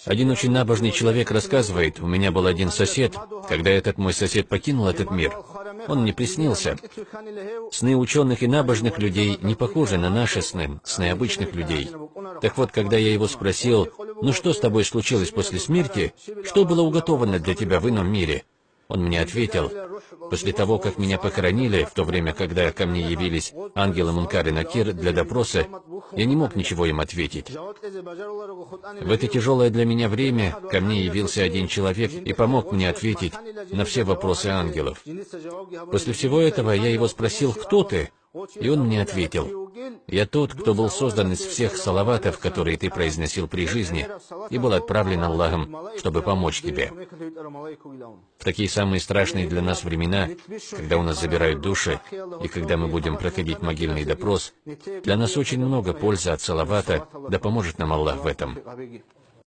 Один очень набожный человек рассказывает, у меня был один сосед, когда этот мой сосед покинул этот мир, он мне приснился. Сны ученых и набожных людей не похожи на наши сны, сны обычных людей. Так вот, когда я его спросил, ну что с тобой случилось после смерти, что было уготовано для тебя в ином мире? Он мне ответил, после того, как меня похоронили, в то время, когда ко мне явились ангелы Мункар и Накир для допроса, я не мог ничего им ответить. В это тяжелое для меня время ко мне явился один человек и помог мне ответить на все вопросы ангелов. После всего этого я его спросил, кто ты? И он мне ответил, я тот, кто был создан из всех салаватов, которые ты произносил при жизни, и был отправлен Аллахом, чтобы помочь тебе. В такие самые страшные для нас времена, когда у нас забирают души, и когда мы будем проходить могильный допрос, для нас очень много пользы от салавата, да поможет нам Аллах в этом.